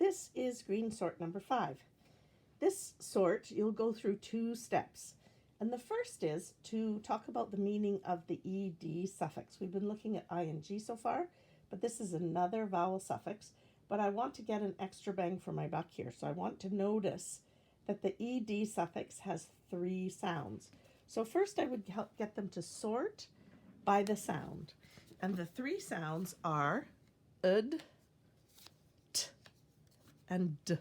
This is green sort number 5. This sort, you'll go through 2 steps. And the first is to talk about the meaning of the ed suffix. We've been looking at ing so far, but this is another vowel suffix. But I want to get an extra bang for my buck here. So I want to notice that the ed suffix has 3 sounds. So first I would get them to sort by the sound. And the 3 sounds are ud, t, and d.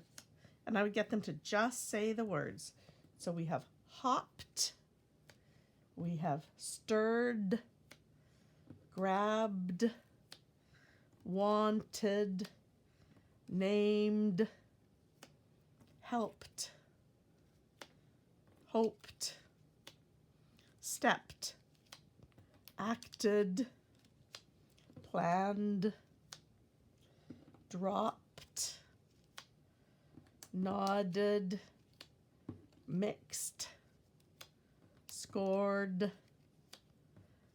And I would get them to just say the words. So we have hopped, we have stirred, grabbed, wanted, named, helped, hoped, stepped, acted, planned, dropped, nodded, mixed, scored,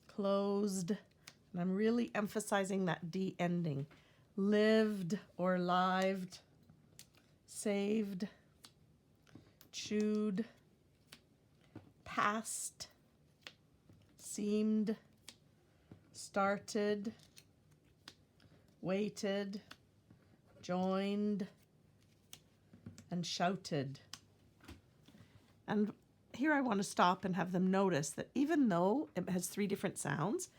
closed, and I'm really emphasizing that D ending, lived or lived, saved, chewed, passed, seemed, started, waited, joined, and shouted. And here I want to stop and have them notice that even though it has 3 different sounds,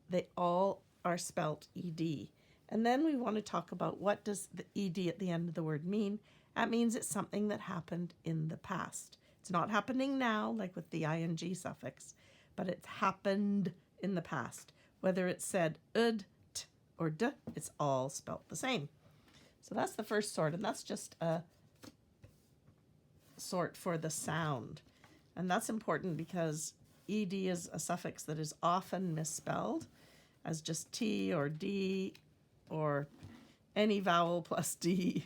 they all are spelt ed. And then we want to talk about what does the ed at the end of the word mean. That means it's something that happened in the past. It's not happening now, like with the ing suffix, but it's happened in the past. Whether it's said ud, t, or d, it's all spelt the same. So that's the first sort, and that's just a sort for the sound. And that's important because ed is a suffix that is often misspelled as just t or d or any vowel plus d,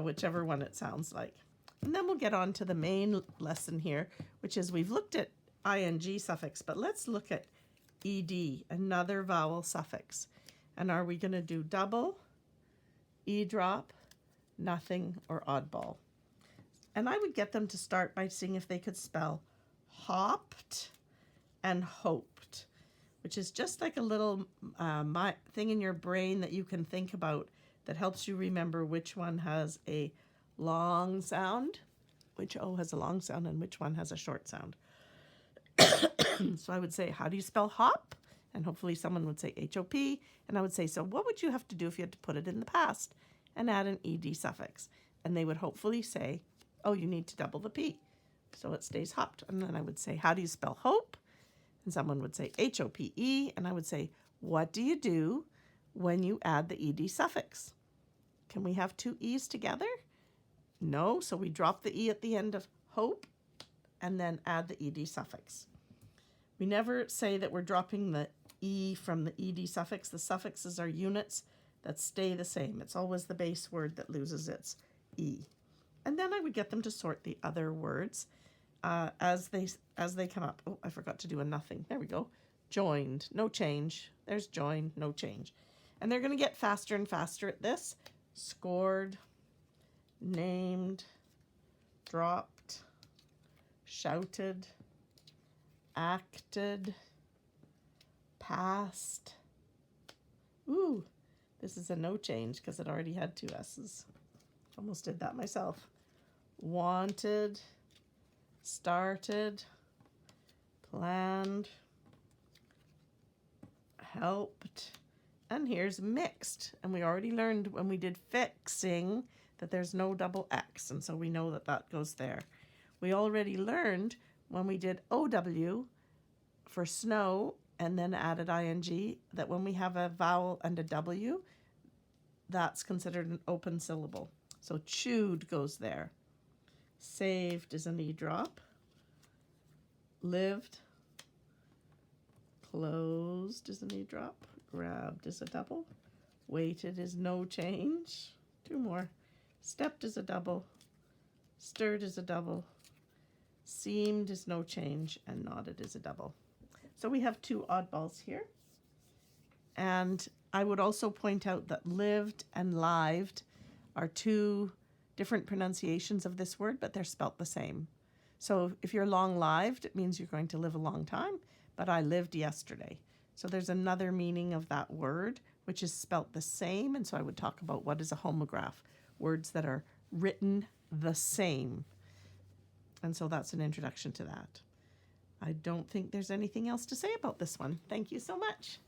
whichever one it sounds like. And then we'll get on to the main lesson here, which is we've looked at ing suffix, but let's look at ed, another vowel suffix. And are we going to do double, e-drop, nothing, or oddball? And I would get them to start by seeing if they could spell hopped and hoped, which is just like a little thing in your brain that you can think about that helps you remember which one has a long sound, which O has a long sound, and which one has a short sound. So I would say, how do you spell hop? And hopefully someone would say H-O-P. And I would say, so what would you have to do if you had to put it in the past and add an ed suffix? And they would hopefully say, oh, you need to double the P. So it stays hopped. And then I would say, how do you spell hope? And someone would say H-O-P-E. And I would say, what do you do when you add the ed suffix? Can we have 2 E's together? No, so we drop the E at the end of hope and then add the ed suffix. We never say that we're dropping the E from the ed suffix. The suffixes are units that stay the same. It's always the base word that loses its E. And then I would get them to sort the other words as they come up. Oh, I forgot to do a nothing. There we go. Joined, no change. There's join, no change. And they're going to get faster and faster at this. Scored, named, dropped, shouted, acted, passed. Ooh, this is a no change because it already had 2 S's. Almost did that myself. Wanted, started, planned, helped, and here's mixed. And we already learned when we did fixing that there's no double X, and so we know that that goes there. We already learned when we did OW for snow and then added ing that when we have a vowel and a W, that's considered an open syllable. So chewed goes there. Saved is an E drop. Lived. Closed is an E drop. Grabbed is a double. Waited is no change. 2 more. Stepped is a double. Stirred is a double. Seemed is no change. And nodded is a double. So we have 2 oddballs here. And I would also point out that lived and lived are two different pronunciations of this word, but they're spelt the same. So if you're long-lived, it means you're going to live a long time, but I lived yesterday. So there's another meaning of that word, which is spelt the same, and so I would talk about what is a homograph, words that are written the same. And so that's an introduction to that. I don't think there's anything else to say about this one. Thank you so much.